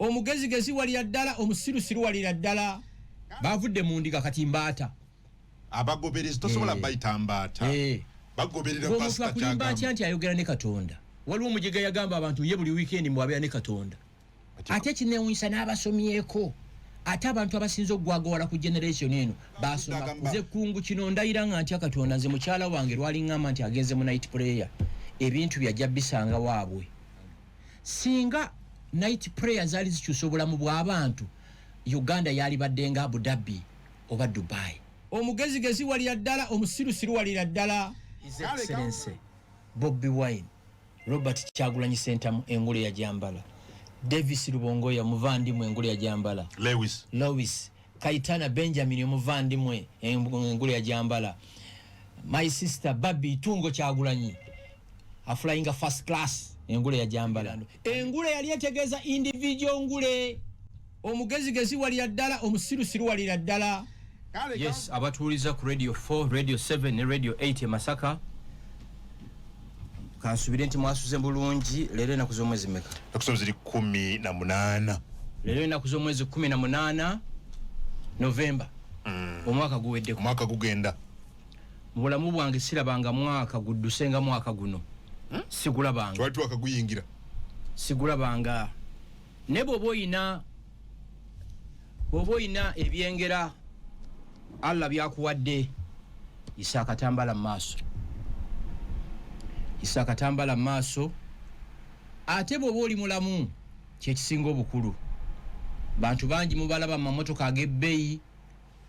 omugezigezi walira ddala omusirusiru walira ddala bavudde mu ndiga kati mbaata abagoberezi tosobola bayita mbaata bagoberera pastor kulimba nti ayogera ne Katonda waliwo omujega yagamba abantu ye buli weekend mwabeera ne Katonda ate kinewunyisa n'abasomyeko ate abantu abasinza okugwagwala ku generation eno basoma nze kungu kino ndayiranga nti Katonda nze mukyala wange lwali ngamba nti agenze mu night prayer ebintu byajja bisanga waabwe singa night prayer zali zikyusa obulamu bw'abantu Uganda yali baddenga Abu Dhabi oba Dubai omugezigezi walira ddala omusirusiru walira ddala His Excellency Bobby Wine Robert Kyagulanyi Sentamu engule ya Jambala Davis Rubongoya muvandimwe engule ya Jambala Lewis Kaitana Benjamin muvandimwe engule ya Jambala my sister Babi Tungo Kyagulanyi flying first class engule ya Jambala engule yali etegeza individual ngule omugezigezi walira ddala omusirusiru walira ddala yes abatuuliza ku radio 4 radio 7 ne radio 8 Masaka kansubire nti mwasuze bulungi lero enaku z'omwezi meka takusomezeri 18 lero enaku z'omwezi 18 November omwaka guweddeko omwaka gugenda mu bulamu bwange sirabanga mwaka guddusenga mwaka guno sigulabanga twali twakaguyingira sigulabanga ne bwoba oyina ebyengera Allah byakuwadde Isaka tambala maaso ate bwoba oli mulamu kyekisinga obukulu bantu bangi mubalaba mu mamotoka ag'ebbeeyi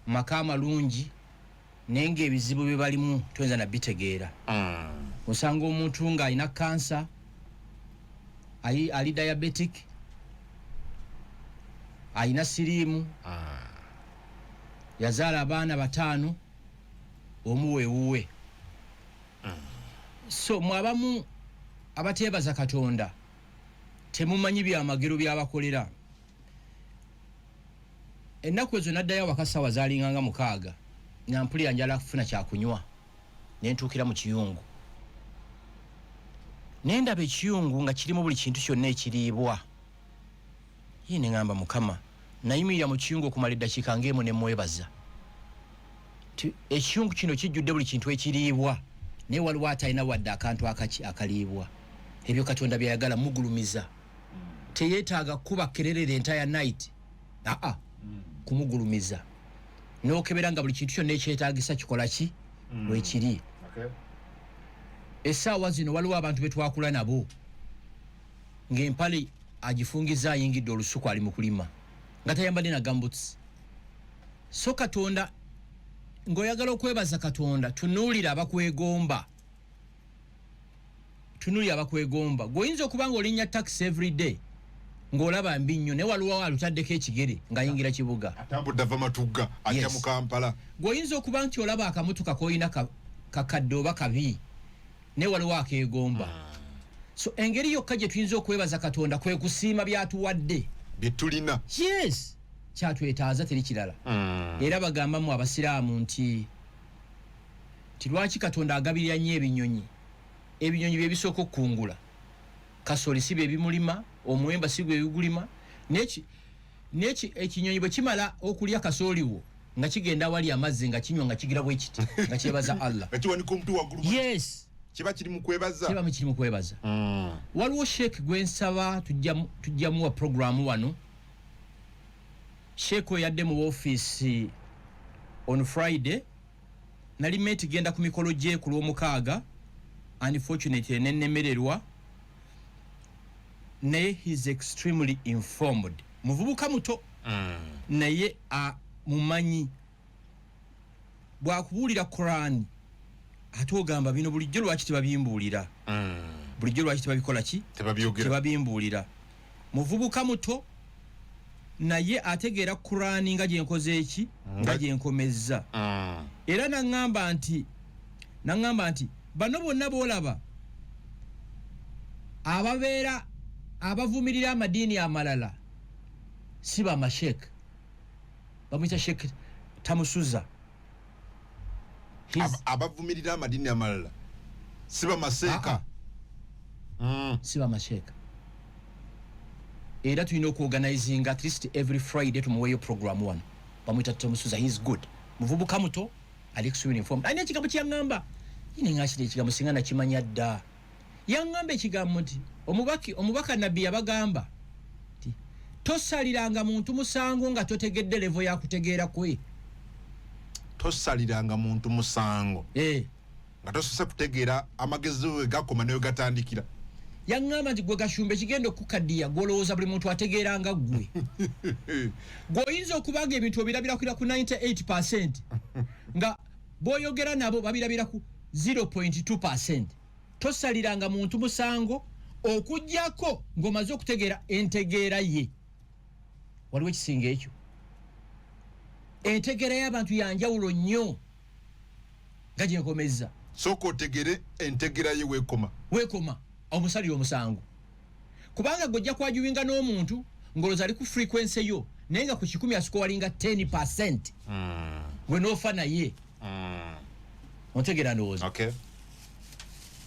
maka amalungi naye ng'ebizibu bye balimu toyinza nabitegeera osanga omuntu ng'alina kansa ali diabetic alina siriimu yazaala abaana 5 omuweewuwe so mwabamu abateebaza Katonda temumanyi byamagero byabakolera ennaku ezo naddayo wakasawa zaalinganga 6 nampulira njala kufuna kyakunywa nentuukira mu kiyungu nendaba ekiyungu nga kirimu buli kintu kyonna ekiriibwa ye ne ngamba Mukama nayimirira mu kiyungu okumala eddakiika ng'emu ne mwebaza ekiyungu kino kijjudde buli kintu ekiriibwa naye waliwo atalina wadde akantu akaliibwa ebyo Katonda byayagala mugulumiza teyeetaaga kuba kererere entire night kumugulumiza n'okebera nga buli kintu kyonna ekyetaagisa kikola ki wekiri essaawa zino waliwo abantu betwakula nabo ng'empale agifungiza ayingidde olusuku ali mu kulima nga tayambadde na gumboots so Katonda ng'oyagala okwebaza Katonda tunuulira abakwegomba gw'oyinza okuba nga olinnya taxi every day ng'olaba mbi nnyo naye waliwo alutaddeko ekigere ng'ayingira kibuga atambudde ava Matugga ajja mu Kampala gw'oyinza okuba nti olaba akamotoka k'olina kakadde oba kabi naye waliwo akeegomba so engeri yokka gye tuyinza okwebaza Katonda kwe kusiima byatuwadde byetulina yes kyatwetaaza teri kirala era bagambamu abasiraamu nti lwaki Katonda agabirira nnyo ebinyonyi bye bisooka okukungula kasoli si bye bimulima omuwemba si gwe bigulima ekinyonyi bwe kimala okulya kasooliwo nga kigenda wali amazzi nga kinywa nga kigira bwe kiti nga kyebaza Allah yes kiba kiri mu kwebaza waliwo sheek gwensaba tujjamu wa programu wano sheek oyadde mu office on Friday nali meti genda ku mikolo gye ku lw'omukaaga unfortunately nennemererwa naye he's extremely informed muvubuka muto naye mumanyi bwakubuulira Quran ate ogamba bino bulijjo lwaki tebabimbuulira bulijjo lwaki tebabikola ki tebabimbuulira muvubuka muto naye ategeera Quran nga gyenkoze eki nga gyenkomezza era naŋŋamba nti bano bonna boolaba ababeera abavumirira amadiini amalala si bamashek bamwita Sheikh Tamusuza abavumirira amadiini amalala si bamaseeka si bamasheka era tulina okuorganizing at least every Friday tumuweeyo program one bamwita Tomusuza. He's good, muvubuka muto ali kusuubira informed. Alina ekigambo kyaŋŋamba yine ng'akiri ekigambo singa nakimanya dda. Yaŋŋamba ekigambo nti omubaka nabbi yabagamba nti tosaliranga muntu musango nga totegedde levo yakutegeera kwe. Tosaliranga muntu musango nga tosose kutegeera amagezi we gakoma nayo gatandikira. Yaŋŋamba nti gwe Gashumbe kigenda okukaddiya gwolowooza buli muntu ategeeranga ggwe. Gw'oyinza okubanga ebintu obirabira ku 98% nga bw'oyogera nabo babirabira ku 0.2%. Tosaliranga muntu musango okuggyako ng'omaze okutegeera entegeera ye. Waliwo ekisinga ekyo. Entegeera y'abantu yanjawulo nnyo nga gye nkomezza. Sooka otegere entegeera ye weekoma omusalire omusango. Kubanga gojja kwajuwinga n'omuntu ng'olowooza ali ku frequency yo naye nga ku 10 asikowalinga 10%. Gwe n'ofa naye. Ontegeera ndowooza. Okay.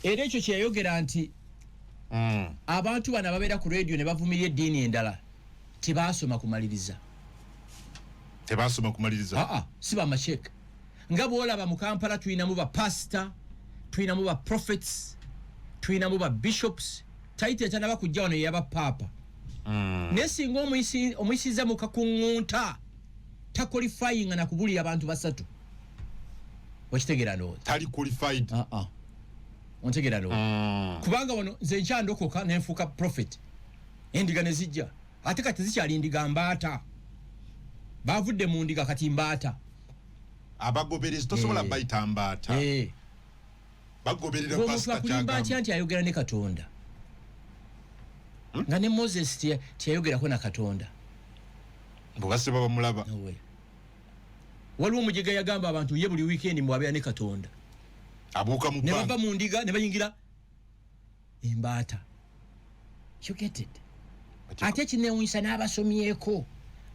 Era ekyo kye yayogera nti abantu bano ababeera ku radio ne bavumirira eddiini endala tebaasoma kumaliriza. Si bamasheka. Nga bw'olaba mu Kampala tulinamu ba pastor, tulinamu ba prophets, tulinamu ba bishops, taite etanaba kujja wano yaba papa. Naye singa omuyisiza mu kakuŋŋunta taqualifying na kubulira abantu basatu. Okitegeera ndowooza. Tali qualified. Ontegeera ndowooza. Kubanga wano nze nkyandokoka ne nfuuka prophet. Endiga ne zijja. Ate kati zikyali ndiga mbaata. Bavudde mu ndiga kati mbaata. Abagoberezi tosobola bayita mbaata. Bagoberera pastor kyagamba. Nti ayogera ne Katonda. Nga ne Moses tiyayogerako na Katonda. Bwase baba mulaba. Waliwo omujega yagamba abantu ye buli weekend mwabeera ne Katonda. Abuuka mu ne bava mu ndiga ne bayingira embaata. You get it? Ate kinewunyisa n'abasomyeko.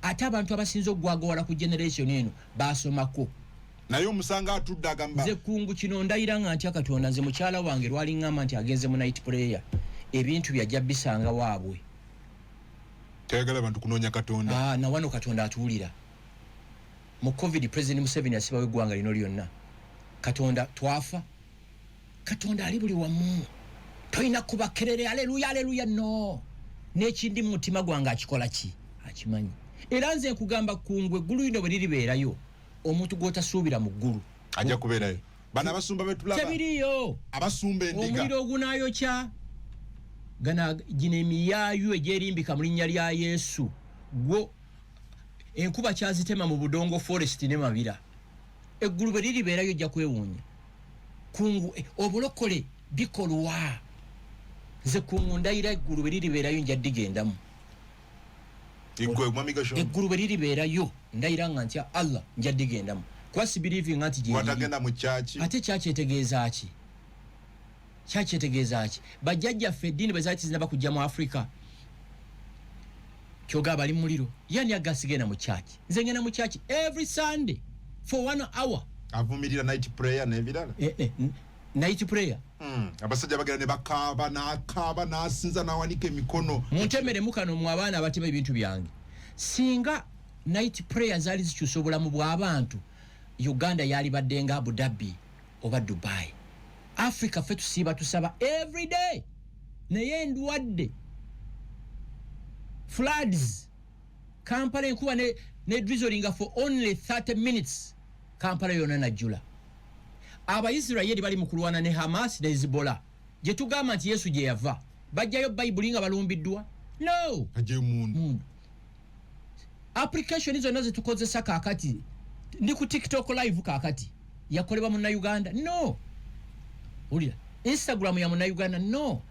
Ate abantu abasinza okugwagwala ku generation eno basomako. Naye omusanga atudde agamba nze kungu kino ndayira nga ntya Katonda nze mukyala wange lwali ngamba nti agenze mu night prayer ebintu byajja bisanga waabwe. Tayagala abantu kunoonya Katonda. Na wano Katonda atuwulira. Mu COVID President Museveni asibawo eggwanga lino lyonna. Katonda twafa. Katonda ali buli wamu. Toyina kubakerere haleluya no. N'ekindi mu mutima gwange akikola ki? Akimanyi. Era nze nkugamba kungwe eggulu lino bwe liribeerayo omuntu gw'otasuubira mu ggulu ajja kubeerayo. Bano abasumba betulaba tebiriyo. Abasumba endiga omuliro ogunaayokya gino emiyaayu egyerimbika mu linnya lya Yesu gwo enkuba kyazitema mu budongo forest ne mabira. Eggulu bwe liribeerayo ojja kwewuunya. Kungu obulokole bikolwa. Nze kungu ndayira eggulu bwe liribeerayo nja digendamu. Eggulu bwe liribeerayo ndayira nga ntya Allah nja digendamu. Kwasi believing nti je watagenda mu church. Ate church etegeeza ki? Church etegeeza ki? Bajjajja ffe eddiini bwe zaati zinaba kujja mu Africa. Kyoga bali muliro. Yani agasigenda mu church. Nze ngenda mu church every Sunday for 1 hour. Avumirira night prayer n'ebirala. Night prayer. Abasajja bagenda ne bakaaba n'asinza n'awanika emikono. Muntemere mukano mu abaana abatema ebintu byange. Singa night prayer zaali zikyusa obulamu bw'abantu, Uganda yali baddenga Abu Dhabi oba Dubai. Africa ffe tusiiba tusaba every day. Naye ndwadde. Floods. Kampala enkuba ne drizzling for only 30 minutes. Kampala yonna najjula. Abayisirayiri bali mu kulwana ne Hamas ne Hezbollah. Gye tugamba nti Yesu gye yava. Bajjayo Bayibuli nga balumbiddwa? No. Ajje mundu. Application zonna ze tukozesa kaakati. Ndi ku TikTok live kaakati. Yakolebwa mu Uganda? No. Ulira. Instagram ya mu Uganda? No.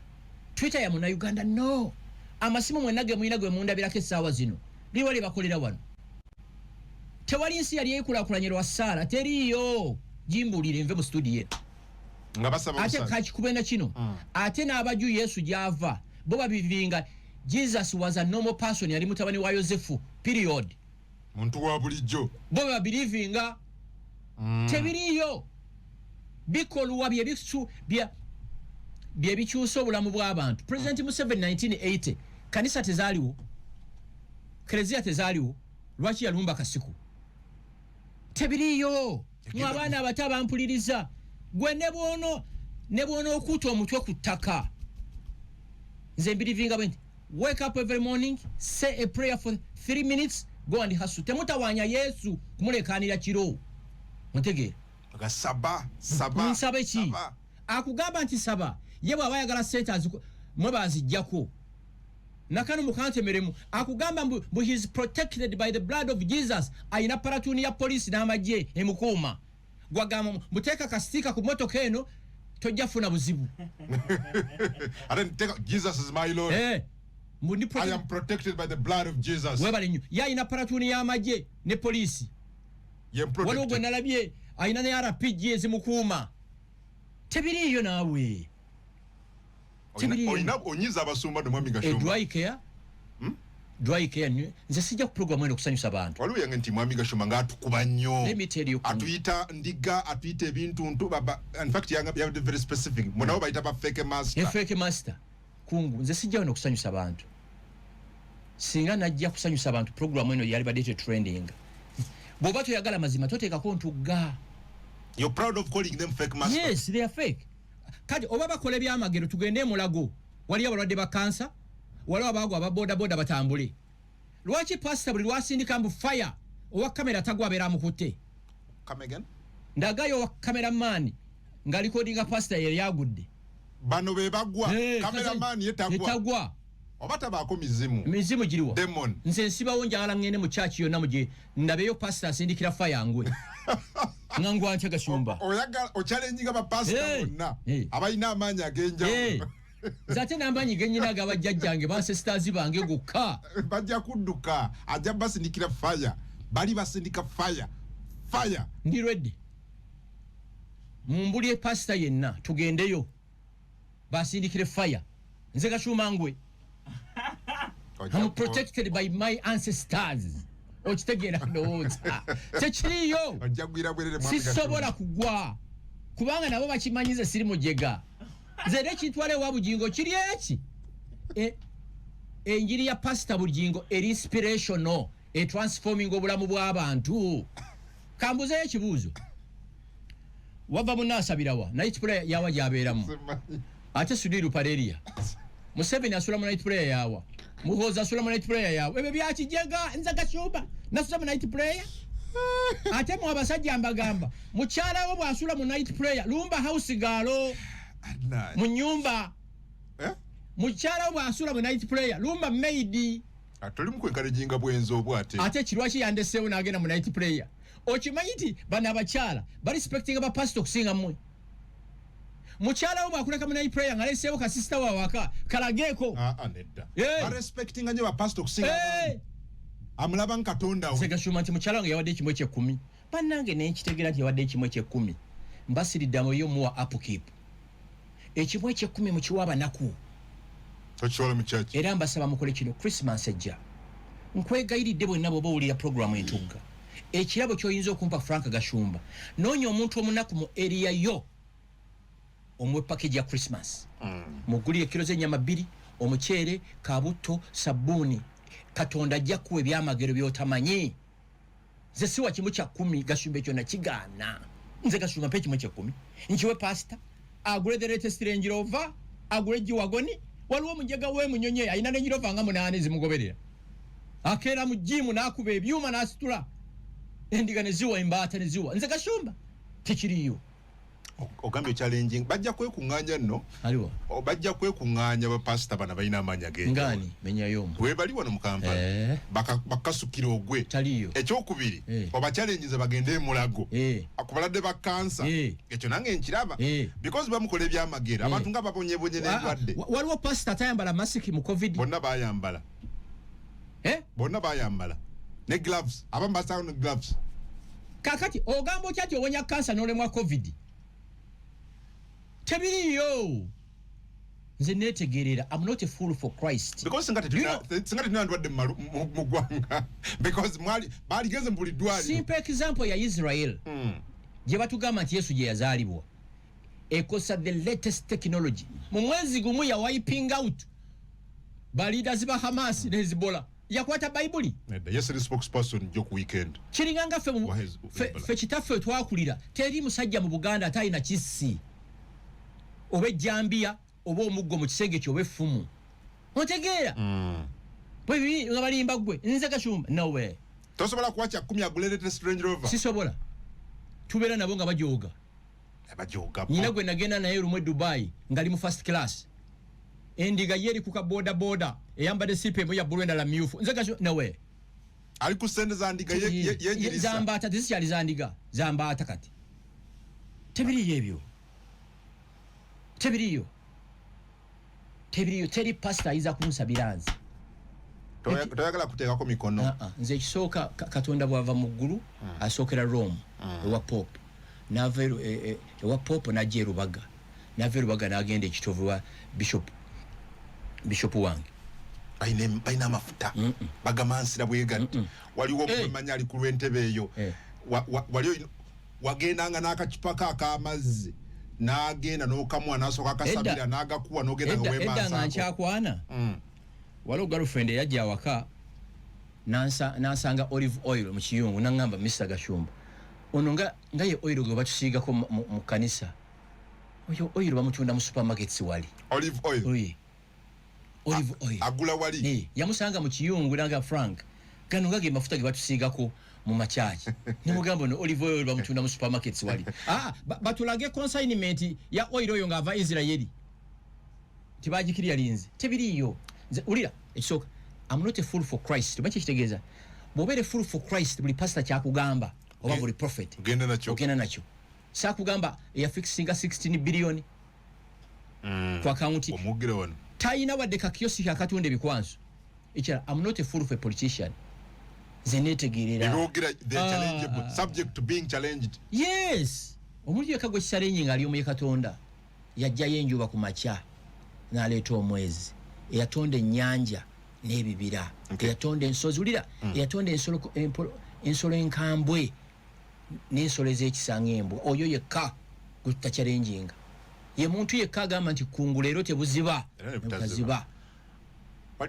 Twitter ya mu Uganda? No. Amasimu mwenage mwinage mundabirako essaawa zino. Liwali bakolera wano. Tewali nsi yali ekulakulanyirwa Sara. Teriyo. Jimbulire nve mu studio. Nga basaba ate kakikubenda kino. Ate n'abaju Yesu gyava. Bo babivinga. Jesus was a normal person yali mutabani wa Yosefu. Period. Muntu wa bulijjo. Bo babirivinga. Tebiriyo. Bikolwa bye bikyusa obulamu bw'abantu. President Museveni 1980 kanisa tezaaliwo. Krezia tezaaliwo lwaki yalumba kasiku tebiriyo abaana abato abampuliriza gwe ne bwono okuta omutwe ku ttaka nze mbirivinga bwe nti wake up every morning say a prayer for 3 minutes go and hustle temutawaanya Yesu kumulekaanira kiro mutegeera nsaba ki akugamba nti saba ye bw'aba ayagala sente mwe bazijjako nakano mukantemeremu akugamba mbu he is protected by the blood of Jesus ayina paratuni ya polisi n'amagye emukuuma gwagamba muteeka kastika ku motoka eno tojja funa buzibu Jesus is my Lord. I am protected by the blood of Jesus. Webale nnyo yayina paratuni y'amagye ne polisi waliwo gwe nalabye ayina ne RPG ezimukuuma tebiriyo naawe onyiza abasumba nomwami Gashumba dry care nze sijja ku program eno kusanyusa abantu waliwo yange nti mwami Gashumba ng'atukuba nnyo atuyita ndiga atuyita ebintu in fact yange very specific munabo bayita ba fake master kungu nze sijja wano kusanyusa abantu singa najja kusanyusa abantu program eno yali badete trending bw'oba toyagala mazima toteekako ntugga. You're proud of calling them fake masters? Yes, they are fake. Kati oba bakola byamagero tugende mulago wali abalwadde ba cancer wali abagwa ababoda boda batambule lwaki pastor buli lwasindika mbu fire owa kamera tagwa bera mukutte come again ndagayo wa cameraman nga recordinga pastor yeri yagudde bano be bagwa cameraman yetagwa obata bako mizimu giriwa demon nze nsibawo njagala ngene mu church yonna muje ndabeyo pastor asindikira fire ngwe ngangwa nche Gashumba oyaga ochallenge ba pastor bonna abayina amanya agenja zate nambanyi genyina ga bajjajjange ba sisters bange gukka bajja kudduka ajja basindikira fire bali basindika fire ndi ready mumbulye pastor yenna tugendeyo basindikire fire nze Gashumba ngwe I'm protected by my ancestors okitegera ndowooza tekiriyo sisobola kugwa kubanga nabo bakimanyize siri mujega nze nekintwale wa bugingo kiri eki enjiri ya pastor bugingo eri inspirational transforming obulamu bw'abantu kambuze ekibuuzo wava munasabirawa night prayer yawa jabeeramu ate sudiru pareria Museveni asula mu night prayer yawa Muhoza asula mu night prayer yawa ebe byakijega nza Gashumba nasula mu night prayer ate mu abasajja mbagamba mukyala wo bwasula mu night prayer lumba house galo mu nyumba mukyala wo bwasula mu night prayer lumba maid atoli mu kwenkalejinga bwenzo obwate ate kirwachi yandesewo nagenda mu night prayer okimayiti bana abakyala bali respecting aba pastor kusinga mmwe mukyala wo bwakuleka mu night prayer ngalesewo ka sister wa waka kalageko nedda ba respecting anye ba pastor kusinga amulaba nkatonda we Gashumba nti mukyala wange yawadde kimwe kye 10 bannange nenkitegera nti yawadde kimwe kye 10 mbasiridde yo muwa upkeep ekimwe kye 10 mukiwa abanaku tokiwala mu church era mbasaba mukole kino Christmas ejja nkwegayiridde bwenna bw'oba owulira programu entugga ekirabo ky'oyinza okumpa Frank Gashumba noonya omuntu omunaku mu area yo omwe package ya Christmas mugulire kilo z'ennyama 2 omuceere kabuto sabuni Katonda ajja kuwa ebyamagero by'otamanyi nze siwa kimu kya 10 Gashumba ekyo nakigaana nze Gashumba mpe kimu kya 10 nkiwe pastor agule the latest Range Rover agule jiwagoni waliwo mujega we munyonye ayina Range Rover nga 8 zimugoberera akera mu gym nakuba ebyuma nasitula endiga neziwa imbata neziwa nze Gashumba tikiriyo ogambye challenging bajja kwekunganya nno aliwa bajja kwekunganya ba pastor bana balina amanya genjo ngani menya yombo we bali wano mu Kampala bakasukira ogwe taliyo ekyokubiri oba challenges bagende mulago akubaladde ba cancer ekyo nange nkiraba because bamukola ebyamagera abantu nga babonyebonye n'endwadde waliwo pastor tayambala mask mu covid bonna bayambala bonna bayambala ne gloves abambasa ne gloves kakati ogambo kyati owonya cancer n'olemwa covid tebiriyo nze netegerera I'm not a fool for Christ because singati ndwadde mu gwanga because bali geze mbuli dwali simple example ya Israel je batugamba nti Yesu je yazalibwa ekosa the latest technology mu mwezi gumu ya wiping out ba leaders ba Hamas ne Hezbollah yakwata bayibuli yes the spokesperson joku weekend kiringanga fe kitaffe twakulira teri musajja mu Buganda atayina kisi oba ejjambia oba omuggo mu kisenge kyo obeffumu otegeera bwe nga balimba gwe nze Kashumba no way tosobola kuwacha 10 agulete Range Rover sisobola tubeera nabo nga bajoga nyina gwe nagenda naye rumwe Dubai ngali mu first class endiga yeri kuka boda eyambade sipemo ya bulwenda la myufu nze Kashumba no way ali ku sende za ndiga yenjirisa zambata zisiali za ndiga zambata kati tebiri yebyo tebiriyo teri pasta iza kumusabiranzi toyagala kuteekako mikono nze kisooka Katonda bwava mu ggulu asookera Rome ewa Pope n'ava ewa Pope n'ajja e Rubaga n'ava e Rubaga n'agenda ekitovu wa Bishop wange bayina amafuta bagamansira bwegatti waliwo omumanya ali ku lw'entebe eyo wali wagendanga n'akacupa ak'amazzi n'agenda n'okamwa n'asooka akasabira n'agakuwa n'ogenda nga weemansaako edda nga nkyakwana waliwo girlfriend yajja awaka nansanga olive oil mu kiyungu n'angamba Mr. Kashumba ono nga ye oil gwe batusiigako mu kanisa oyo oil bamutunda mu supermarkets wali olive oil agula wali yamusanga mu kiyungu nanga Frank gano nga ge mafuta ge batusiigako mu machachi nimugamba no olive oil bamutunda mu supermarkets wali batulage consignment ya oil oyo nga ava Israeli tibagikiriya linze tebiriyo ulira ekisooka I'm not a fool for Christ tubache kitegeeza bobere fool for Christ buli pastor kyakugamba oba buli prophet ogenda nacho sakugamba ya fixinga 16 billion kwa county omugire wano tayina wadde kakiosi kakatunda ebikwanso ekira I'm not a fool for a politician zenetegerera they challengeable subject to being challenged yes omuntu yakagwe challenge ngali omu Katonda yajja yenjuba ku macha n'aleeta omwezi eyatonda ennyanja n'ebibira eyatonda ensozi ulira eyatonda ensolo enkambwe n'ensolo ez'ekisanga embwa oyo yekka gwe tutachallenginga ye muntu yekka agamba nti kungu leero tebuziba bukaziba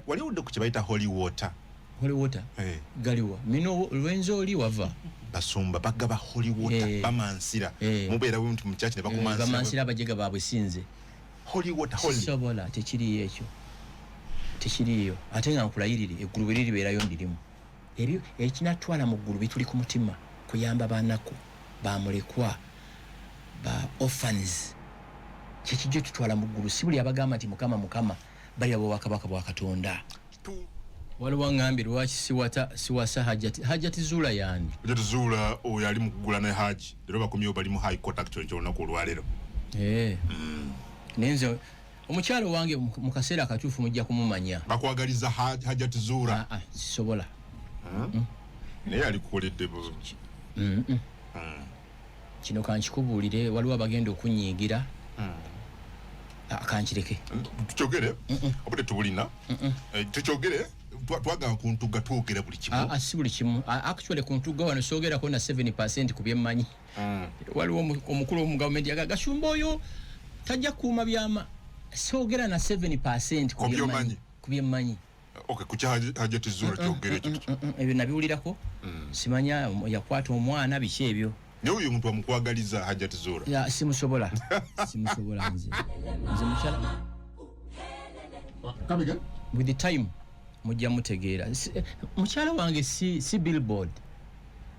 waliwudde ku kye bayita holy water galiwa mino lwenzo oli wava basumba bagaba holy water bamansira mubeera bwe muntu mu church ne bamansira bajega babwe sinze holy water sobola tekiri ekyo tekiriyo ate nga nkulayirire eggulu bwe liribeerayo ndirimu ebyo ekinatwala mu ggulu bituli ku mutima kuyamba baanako bamulekwa ba orphans kyekijjo tutwala mu ggulu si buli abagamba nti mukama bali abo bakabaka bwa Katonda waliwo ngambye lwaki siwasa hajati zula yani hajati zula oyo ali mu kugula ne haji lero bakomyewo bali mu high court actually kyolunaku olwaleero nenze omukyalo wange mu kaseera akatuufu mujja kumumanya bakwagaliza hajati zura sisobola naye alikukoledde kino kankikubuulire waliwo abagenda okunyiigira kankireke tukyogere obudde tubulina tukyogere twagamba ku ntugga twogera buli kimu si buli kimu actually ku ntugga wano soogerako na 7% ku byemmanyi waliwo omukulu w'omugavumenti yaga Kashumba oyo tajja kuuma byama soogera na 7% ku byemmanyi ku hajati zura kyogere ekyo ebyo nabiwulirako simanya yakwata omwana biki ebyo naye oyo omuntu amukwagaliza hajati zura simusobola nze mukyala with the time mujja mutegeera mukyala wange si billboard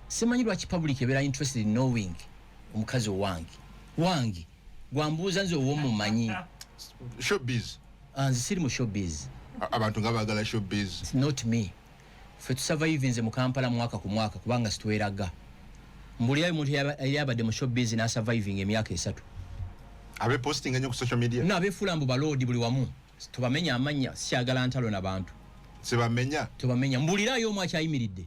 simanyi lwaki public ebeera interested in knowing omukazi wange gwambuuza nze ow'omumanyi showbiz nze siri mu showbiz abantu nga baagala showbiz not me ffe tusurvive nze mu Kampala mwaka ku mwaka kubanga situweraga mbulirayo omuntu yali abadde mu showbiz n'asurviving emyaka 3 abepostinga nnyo ku social media abeefula mbu baloodi buli wamu tubamenya amanya sikyagala ntalo n'abantu tubamenya mbulirayo omu akyayimiridde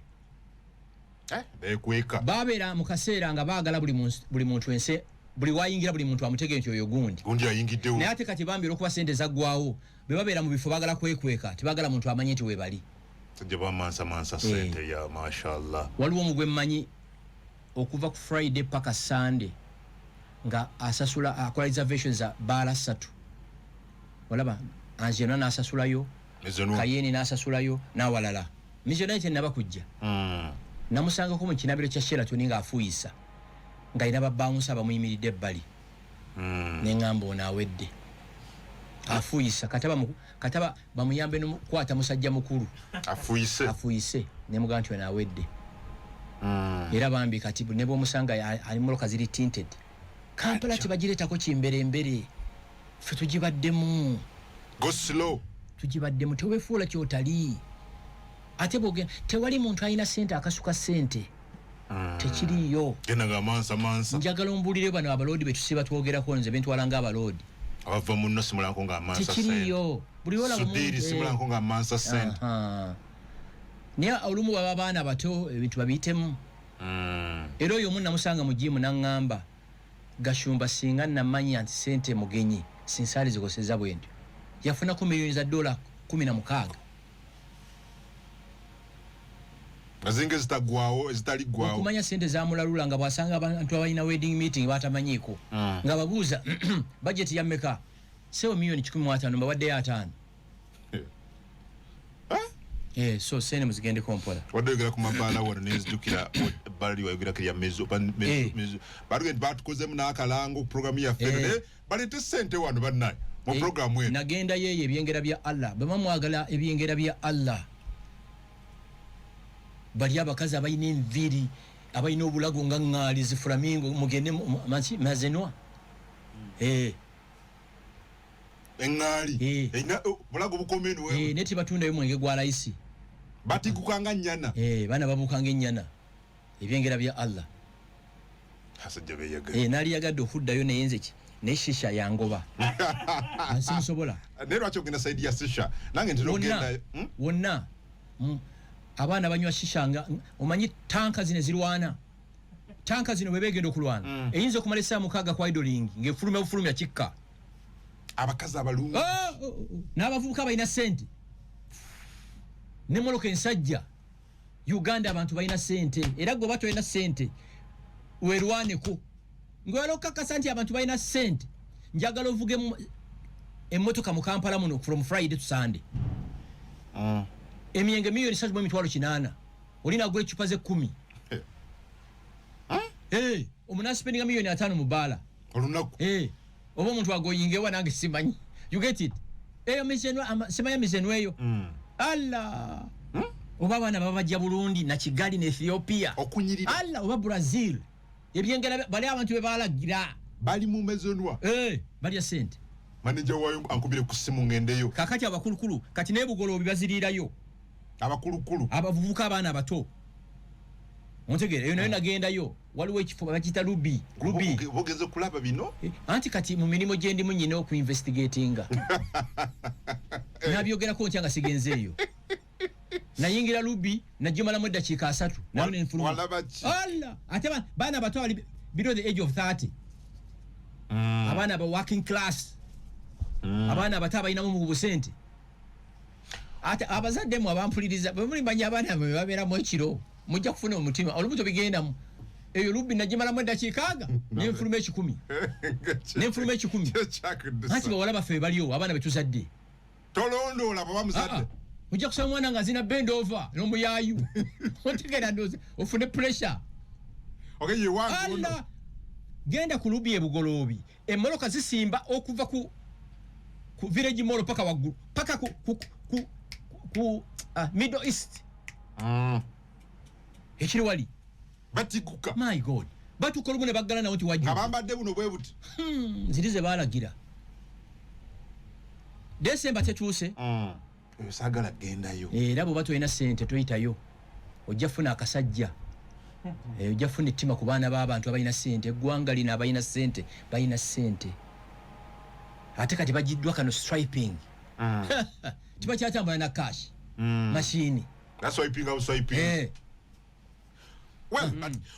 bekweka babeera mu kaseera nga baagala buli muntu ense buli wayingira buli muntu amutege nti oyo gundi ayingiddewo naye ate kati bambira okuba sente zaggwawo be babeera mu bifo baagala kwekweka tebagala muntu amanye nti webali tajja bamansa sente ya mashallah waliwo omugwe mmanyi okuva ku Friday paka Sunday nga asasula akola reservations za baala 3 walaba Anjena n'asasulayo Kayeni n'asasulayo n'awalala missionary naba kujja namusanga ko mu kinabiro kya Sheraton nga afuisa nga ina babounce abamuyimiridde ebbali nengamba ono awedde afuisa kataba bamuyambe n'okukwata musajja mukulu afuise ne mugamba nti ono awedde era bambi kati ne bw'omusanga ali moloka ziri tinted Kampala tibagireetako kimberembere ffe tugibaddemu go slow tugibaddemu teweefuula kyotali ate bwogenda tewali muntu alina ssente akasuka ssente tekiriyo genaga mansa njagala ombulire bano abaloodi betusiba twogerako nze bentwalanga abaloodi abava munno simulanko nga mansa tekiriyo buli wala sudiri simulanko nga mansa ssente naye olumu baba abaana bato ebintu babiyitemu era oyo omu namusanga mu jimu naŋŋamba Gashumba singa namanya nti ssente mugenyi sinsaali zigoseza bwe ntyo yafunako miliyoni za $16 azinge zitagwawo ezitali gwawo okumanya ssente zamulalula nga bwasanga abantu abalina wedding meeting batamanyiiko nga babuuza budget ya mmeka sewo miliyoni 15 mbawaddeyo 5 so sene muzigende kompola wadogera ku mabaala wano nezijukira bali wayogera kya mezo baruge batukozemu n'akalango programu ya federe balete ssente wano bannaye mu programu eno nagenda yeye ebyengera bya Allah bama mwagala ebyengera bya Allah bali abakazi abayina enviri abayina obulago nga ŋŋaali ziflamingo mugende mazenwa eŋŋaali eyina bulago bukomenu wewe neti batundayo mwenge gwa layisi batigukanga nnyana bana babukanga ennyana ebyengera bya Allah hasajja beyaga nali yagadde okuddayo nayenze ki neshisha yangoba asinsobola ne lwaki ogenda saidi ya shisha nange ntino ogenda wonna abaana banywa shisha nga omanyi tanka zine zirwana tanka zino bebegenda okulwana eyinza okumala essaawa 6 kwa idling ng'efulumya kikka abakazi abalungi n'abavubuka balina ssente ne moloka ensajja Uganda abantu balina ssente era gwe batolina ssente werwaneko ngwera okakasa nti abantu balina ssente njagala ovuge emmotoka mu Kampala muno from Friday to Sunday emyenge miliyoni 3.8 olina gwe chupa ze 10 omunasi spendinga miliyoni 5 mu bala olunaku oba omuntu agoyingewa nange simanyi you get it simanya mizenwa eyo Allah oba abaana babajja Burundi na Kigali ne Ethiopia okunyirira Allah oba Brazil ebyengera bali abantu bebalagira bali mu mezenwa bali ya sente manager wayo ankubire ku simu ngendeyo kakati abakulukulu kati nebugolo bibazirirayo abakulukulu abavubuka abaana abato ontegere eyo nayo nagendayo waliwo ekifo bakita Ruby bogeze kulaba bino anti kati mu mirimo gye ndi munyina oku investigatinga nabyogerako ntya nga sigenzeeyo nayingira Ruby najimalamu eddakiika 3 nayo nenfuluma Allah ate baana bato bali below the age of 30 abaana ba working class abaana bato abalinamu mu busente ate abazadde mu abampuliriza bwe muli manya abaana bwe babeeramu ekiro mujja kufuna omutima olubuto bigendamu eyo Ruby najimalamu eddakiika aga nenfuluma 10 nenfuluma 10 anti bawala baffe baliyo abaana betuzadde tolondoola baba muzadde mujja kusoma mwana nga zina bend over n'omuyayu otegera ndoze ofune pressure ye wangu Allah genda ku Ruby ebugoloobi emmoloka zisimba okuva ku village mall paka waggulu paka ku Middle East ekiri wali batikuka my God batukola olumu ne baggala nawo tiwajja abambadde buno bwe buti zirize baalagira December tetuuse sagala gendayo era bwe batolina ssente toyitayo ojja funa akasajja ojja funa ettima ku baana b'abantu abalina ssente eggwanga lina abalina ssente balina ssente ate kati bagiddwa kano striping tibakyatambula na cash mashini swiping well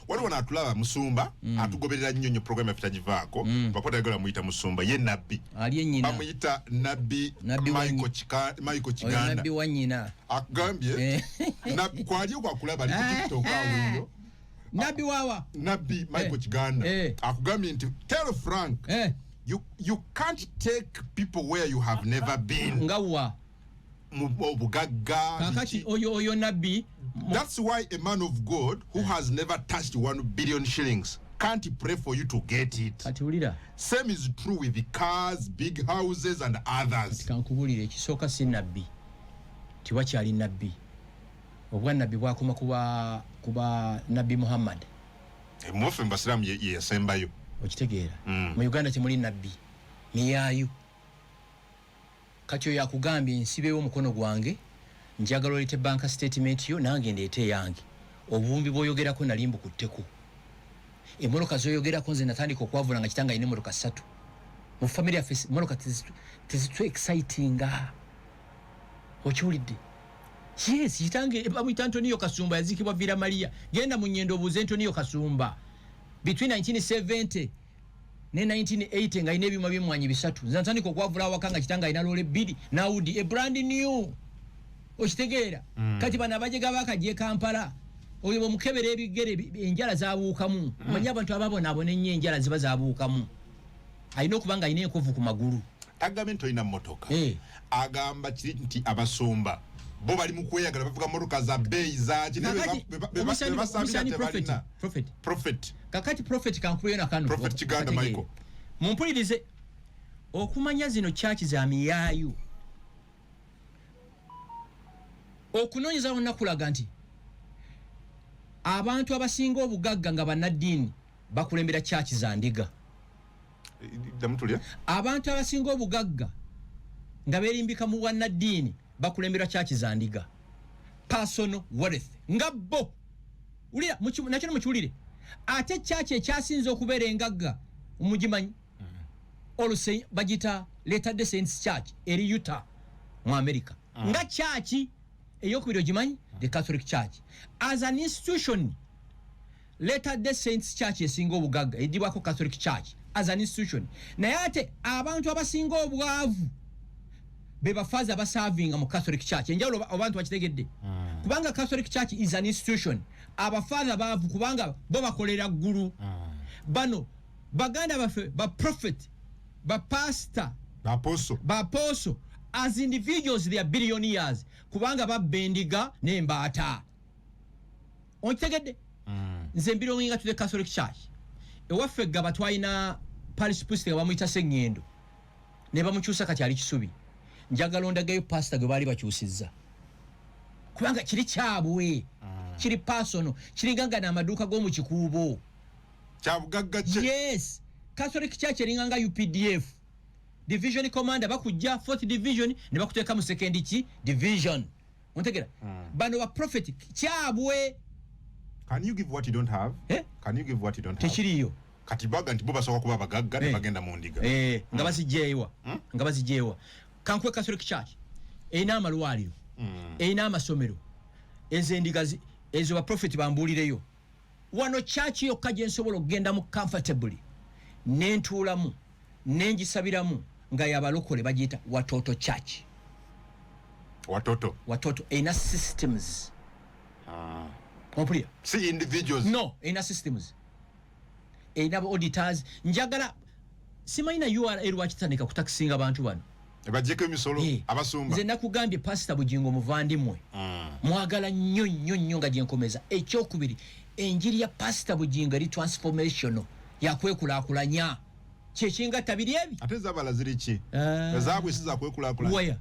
waliwo naatulaba Musumba atugoberera nnyo program yafitagivaako papota yagala muyita Musumba ye nabbi ali ennyina bamuyita nabbi Michael Kiganda nabbi wanyina akugambye kwali okwakulaba ali ku TikTok awo nabbi wawa nabbi Michael Kiganda akugambye nti tell Frank you can't take people where you have never been ngawa obugagga kakati oyo nabbi. That's why a man of God who has never touched 1 billion shillings can't pray for you to get it. Kati ulira. Same is true with the cars, big houses and others. Kankubulire ekisooka si nabbi. Tiwakyali nabbi. Obwa nabbi bwakoma kuba Nabbi Muhammad. Mwofe mbasiramu ye yasembayo. Okitegeera. Mu Uganda temuli nabbi. Niyaayo. Kati oyo akugambye nsibeewo omukono gwange. Njagala olete bank statement yo nange ndeete yange. Obumbi bw'oyogerako nali mbukutteko. Emmotoka z'oyogerako nze natandika okwavula nga kitanga ine emmotoka 3. Mu family yaffe emmotoka tezitu exciting. Okiwulidde? Yes, kitange bamuyita Antonio Kasumba yazikibwa Villa Maria. Genda mu nnyendo obuuze Antonio Kasumba. Between 1970 ne 1980 nga ine ebyuma by'emmwanyi 3. Nze natandika okwavula awaka nga kitanga ina lole 2 na Audi, a brand new. Okitegeera. Kati bana abajega bakajje Kampala. Oyo omukebera ebigere enjala zaabuukamu. Manya abantu ababona ennyo enjala ziba zaabuukamu. Alina okubanga alina enkovu ku magulu. Agamba olina mmotoka. Agamba kiri nti abasumba bo bali mu kweyagala bavuga mmotoka za beeyi za prophet. Kakati prophet kankuyo na kanu. Prophet Kiganda Michael. Mumpulirize okumanya zino church za miyaayu. Okunoonyeza wonna kulaga nti abantu abasinga obugagga nga bannaddiini bakulembera church za ndiga. Abantu abasinga obugagga nga beerimbika mu bwannaddiini bakulembera church za ndiga. Personal wealth. Nga bo. Ulira nakyo mukiwulire. Ate church ekyasinze okubeera engagga omugimanyi. Oluse bagita Latter-day Saints Church eri Utah mu America. Nga church eyokubiri ogimanyi, the Catholic Church. As an institution, Latter-day Saints Church esinga obugagga edibwako Catholic Church as an institution. Naye ate abantu abasinga obwavu be bafaza abaservinga mu Catholic Church. Enjawulo abantu bakitegedde. Kubanga Catholic Church is an institution. Abafaza baavu kubanga bo bakolera ggulu. Bano baganda baffe ba prophet, ba pastor, ba apostle. As individuals they are billionaires kubanga babendiga n'embaata. Onkitegedde? Nze mbirowinga to the Catholic Church. Ewaffe gaba twalina parish priest nga bamuyita Sengendo. Ne bamukyusa kati ali Kisubi. Njagala ondagayo pastor gwe baali bakyusizza. Kubanga kiri kyabwe. Kiri personal. Kiri ganga n'amaduuka g'omu kikuubo. Kyabugagga kye. Yes. Catholic Church eringa nga UPDF. Division commander bakujja 4th division ne bakuteeka mu 2nd division. Ontegera? Bano ba prophetic kyabwe. Can you give what you don't have? Can you give what you don't have? Tekiriyo. Kati baga nti bo basobola kuba bagagga ne bagenda mu ndiga. Nga bazijeewa. Nga bazijeewa. Kankwe Catholic Church erina amalwaliro. Erina amasomero. Endiga ezo ba prophet bambuulireyo. Wano church yokka gye nsobola okugenda mu comfortably. Nentuulamu. Nengisabiramu. Nga yabalokole bagiyita Watoto Church. Watoto erina systems. Kompulira. See individuals. No, erina systems. Erina auditors. Njagala simanyi na URL wakitandika kutakisinga abantu bano. Ebajjeko emisolo abasumba. Nze nakugambye Pastor Bugingo muvandimwe. Mwagala nnyo nga gye nkomeza. Ekyokubiri enjiri ya Pastor Bugingo eri transformational yakwekulaakulanya. Kyekinga tabiri ebi. Ate zabala ziri ki? Ezaabwe siza kwekulaakulanya. Waya.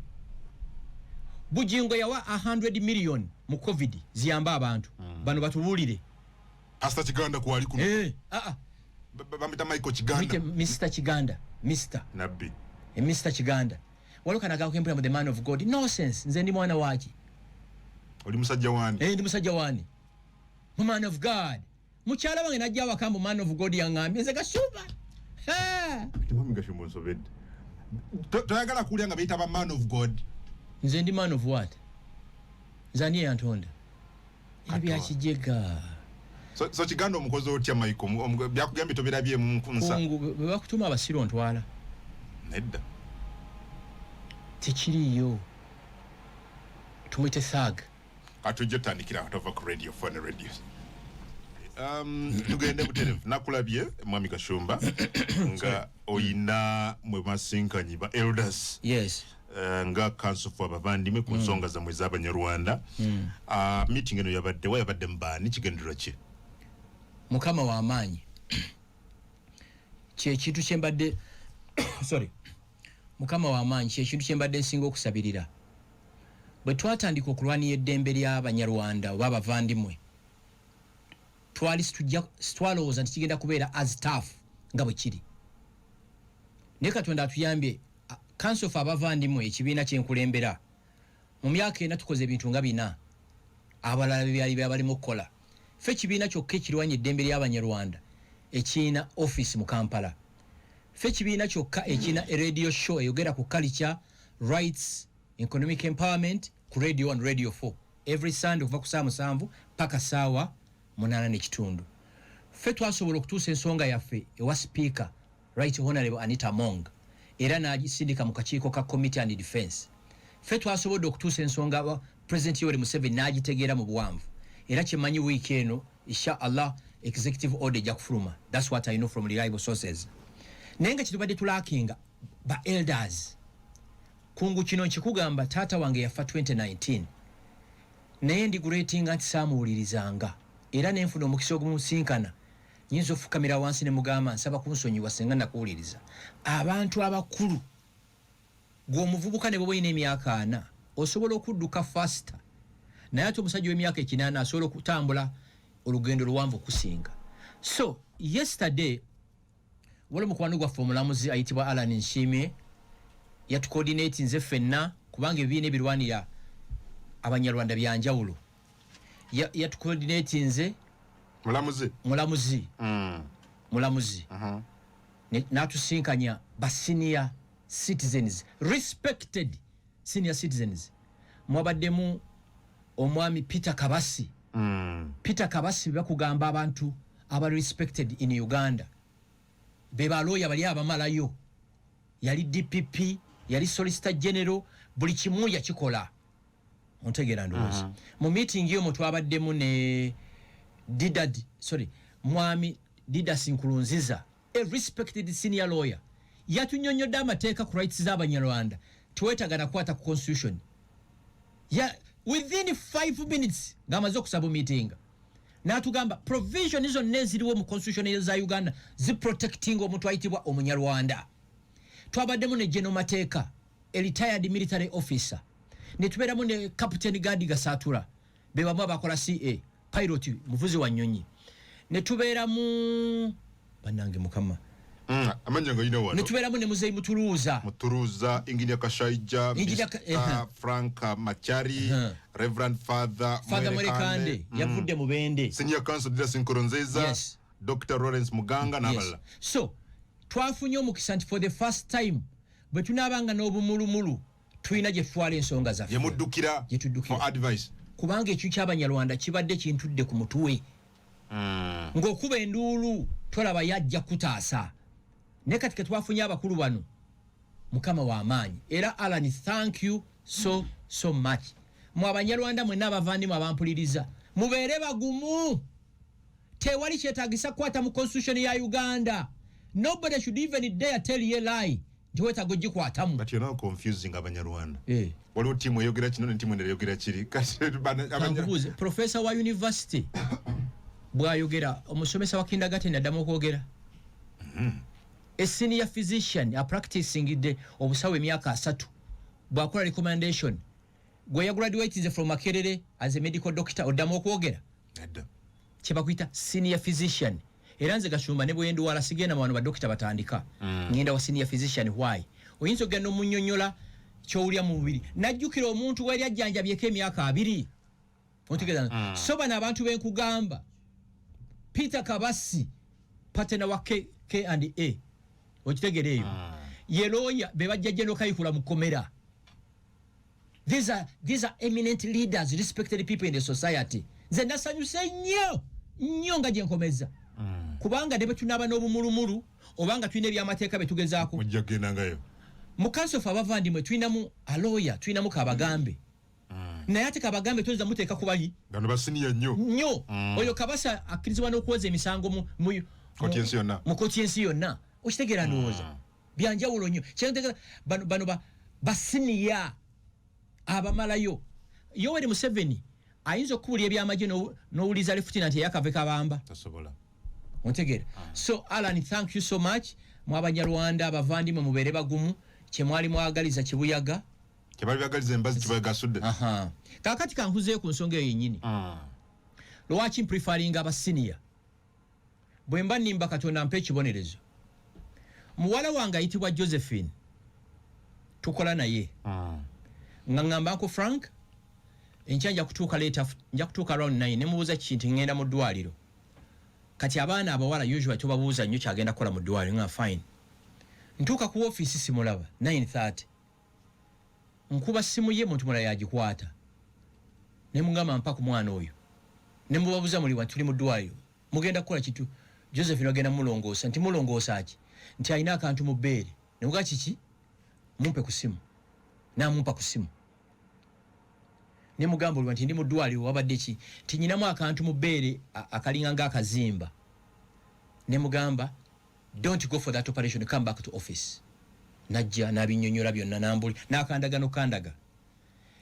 Bugingo yawa 100 million mu COVID ziyamba abantu. Bano batubuulire. Pastor Kiganda kwali kuno. Bamita Michael Kiganda. Mr. Kiganda. Mr. Nabbi. Mr. Kiganda. Waluka naga kwempera mu the man of God. Nonsense. Nze ndi mwana waki. Oli musajja wani. Ndi musajja wani. Man of God. Mukyala wange najja wakambu man of God yangambye nze Kasumba. Timami Gashumba nsobedde. Toyagala kuulya nga bayita ba man of God. Nze ndi man of what? Zaniye yantonda. Ebyakijega. So Kiganda omukozi otya Michael byakugambye tobirabye mu nkunsa. Bwe bakutuma abasiro ntwala. Nedda. Tekiriyo. Tumwite Thug. Atujja tandikira atova ku radio phone radio. Tugende buterevu nakulabye Mwami Kashumba nga oyina mwe masinkanyi ba elders. Yes. nga council for abavandimwe ku nsonga zammwe z'abanyarwanda. Meeting eno yabadde mbaani kigendererwa ki? Mukama wa amaanyi kyekintu kyembadde sorry Mukama wa amaanyi kyekintu kyembadde nsinga okusabirira bwe twatandika okulwanira eddembe ly'abanyarwanda oba abavandimwe twalowooza nti kigenda kubeera as tough nga bwe kiri naye Katonda atuyambye Council of abavandimwe ekibiina kyenkulembera mu myaka ena tukoze ebintu nga 4 abalala byali balimu okukola ffe ekibiina kyokka ekirwanya eddembe ly'abanyarwanda ekiina office mu Kampala ffe ekibiina kyokka ekiina radio show eyogera ku culture rights economic empowerment ku radio 1 radio 4 every Sunday okuva ku saa 7 paka saawa 8:30 ffe twasobola okutuusa ensonga yaffe ewa speaker right honorable Anita Mong era n'agisindika mu kakiiko ka committee and defense ffe twasobodde okutuusa ensonga wa president Yoweri Museveni n'agitegeera mu buwanvu era kyemanyi wiiki eno insha Allah executive order ja kufuluma. That's what I know from reliable sources. Naye nga kitubadde tulaakinga ba elders kungu kino nkikugamba taata wange yafa 2019 naye ndigulatinga nti saamuwulirizanga era nenfuna omukisa ogumusinkana nyinza ofukamira wansi ne mugamba nsaba kunsonyiwa senga nakuwuliriza abantu abakulu gw'omuvubuka ne bwe boyina emyaka 4 osobola okudduka faster naye ate omusajja w'emyaka 8 asobola okutambula olugendo luwanvu kusinga. So yesterday wale mukwano gwaffe omulamuzi ayitibwa Alan Nshimye yatucoordinate nze ffenna kubanga ebibiina ebirwanira abanyarwanda byanjawulo yatucoordinate nze mulamuzi n'atusinkanya ba senior citizens, respected senior citizens. Mwabaddemu omwami Peter Kabasi. Peter Kabasi bakugamba abantu aba respected in Uganda. Beba lawyer bali abamalayo. Yali DPP, yali Solicitor General, buli kimu yakikola. Ontegera ndowooza. Mu meeting yo mutwabaddemu ne mwami Didas Nkurunziza, a respected senior lawyer. Yatunyonyodde amateeka ku rights z'abanyarwanda. Tuwetagana kwata ku constitution. Within 5 minutes ngamaze okusaba meeting. Natugamba provision izo neziriwo mu constitution za Uganda ziprotecting omuntu ayitibwa omunyarwanda. Twabaddemu ne General Mateka, a retired military officer. Netuberamu ne Captain Gadi Gasatura, bebamu abakola CA, pilot muvuzi wa nnyonyi. Netuberamu banange mukama. Amanya ngo yino wano. Netuberamu ne Muzeyi Muturuza, Engineer Kashayija, Mr. Frank Machari, Reverend Father Mwerekande, yavudde mu bende. Senior Counsel Didas Nkurunziza, yes. Dr. Lawrence Muganga n'abalala. So, twafunye omukisa nti for the first time bwe tunaabanga n'obumulumulu tulina gye tutwala ensonga zaffe. Yemuddukira for advice. Kubanga ekyo ky'abanyarwanda kibadde kintudde ku mutwe. Ng'okuba enduulu tolaba yajja kutaasa. Ne kati twafunye abakulu bano mukama wa amaanyi. Era Alan, thank you so much. Mu abanyarwanda mwenna abavandimwe abampuliriza mubeere bagumu. Tewali kyetaagisa kwata mu constitution ya Uganda. Nobody should even dare tell you a lie. Ndiweta goji kwatamu. But you're not confusing abanyarwanda. Waliwo timu eyogera kino ne timu endala eyogera kiri. Kankubuuze, professor wa university bw'ayogera omusomesa wa kindergarten addamu okwogera. A senior physician a practicing obusawo emyaka 3 bw'akola recommendation gwe yagraduated from Makerere as a medical doctor oddamu okwogera. Kyebakwita senior physician. Era nze Gashumba ne bwe nduwala sigenda mu bano ba doctor batandika. Ngenda wa senior physician why? Oyinza ogenda omunnyonnyola kyowulya mu mubiri. Najjukira omuntu wali ajjanjabyeko emyaka 2. Ontegeeza. So bano abantu benkugamba Peter Kabasi patena wa K&A. Okitegeera eyo. Yeloya be bajja General Kayihura mu komera. These are eminent leaders, respected people in the society. Nze nasanyuse nnyo nga gye nkomeza. Kubanga debe tunaba n'obumulumulu obanga tulina ebyamateeka betugezaako. Mujja kugenda ngayo. Mu Council of abavandimwe tulinamu a lawyer, tulinamu Kabagambe. Naye ate Kabagambe toza muteeka kubayi. Bano basiniya nnyo. Oyo Kabasa akkirizibwa n'okuwoza emisango mu koti ensi yonna. Okitegeera ndowooza. Byanjawulo nnyo. Kyentegeeza bano basiniya abamalayo Yoweri Museveni ayinza okubulya ebyamagye n'owuliza lieutenant yakave kabamba tasobola ontegera so Alan thank you so much mwabanyarwanda abavandimwe mubere bagumu kyemwali mwagaliza kibuyaga kyebali byagaliza embazi kibuyaga sudde kakati kankuze ku nsonga eyo yennyini lwaki mprefaringa abasiniya bwe mba nimba Katonda mpe ekibonerezo muwala wange ayitibwa Josephine tukola naye nga ngamba Uncle Frank enchanja kutuuka later nja kutuuka around 9 nemubuuza kintu ngenda mu ddwaliro kati abaana abawala usually tubabuuza nnyo kyagenda kukola mu ddwaliro nga fine ntuuka ku office simulaba 9:30 nkuba simu ye muntu mulala yagikwata nemugamba mpa ku mwana oyo nemubabuuza muli tuli mu ddwaliro mugenda kukola kitu Josephine agenda mulongoosa nti mulongoosa ki nti alina akantu mu bbeere nemuga kiki mumpe ku simu namumpa ku simu nemugamba olwa nti ndi mu ddwaliro wabadde ki nti nyinamu akantu mu bbeere akalinga ng'akazimba nemugamba don't go for that operation, come back to office. Najja nabinyonyola byonna nambuli nakandaga nokandaga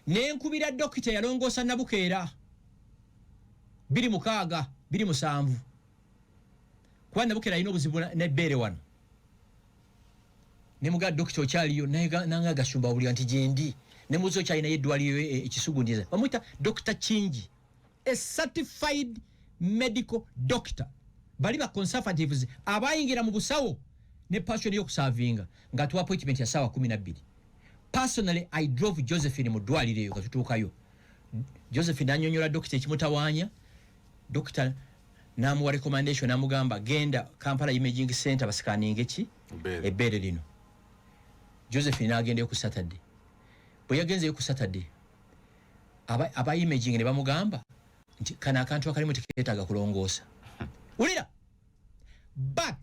nenkubira dokita yalongosa nabukeera 26 27 kwa nabukeera ino buzibu ne bere wano nemuga dokita okyaliyo nanga gashumba buli anti jendi nemuzo kyalina yeddwaliyo ekisugundiza bamuita Dr. Chinji, a certified medical doctor. Bali ba conservatives abayingira mu busawo ne passion yokusavinga nga tu appointment ya sawa 12. Personally I drove Josephine mu ddwaliro eyo katutuukayo. Josephine anyonyola dokita ekimutawanya. Dokita namuwa recommendation namugamba genda Kampala Imaging Center basikaninge ki ebbere lino. Josephine agende ku Saturday. Bwe yagenze ku Saturday aba imaging ne bamugamba nti kana akantu akalimu tiketaga kulongoosa. Ulira but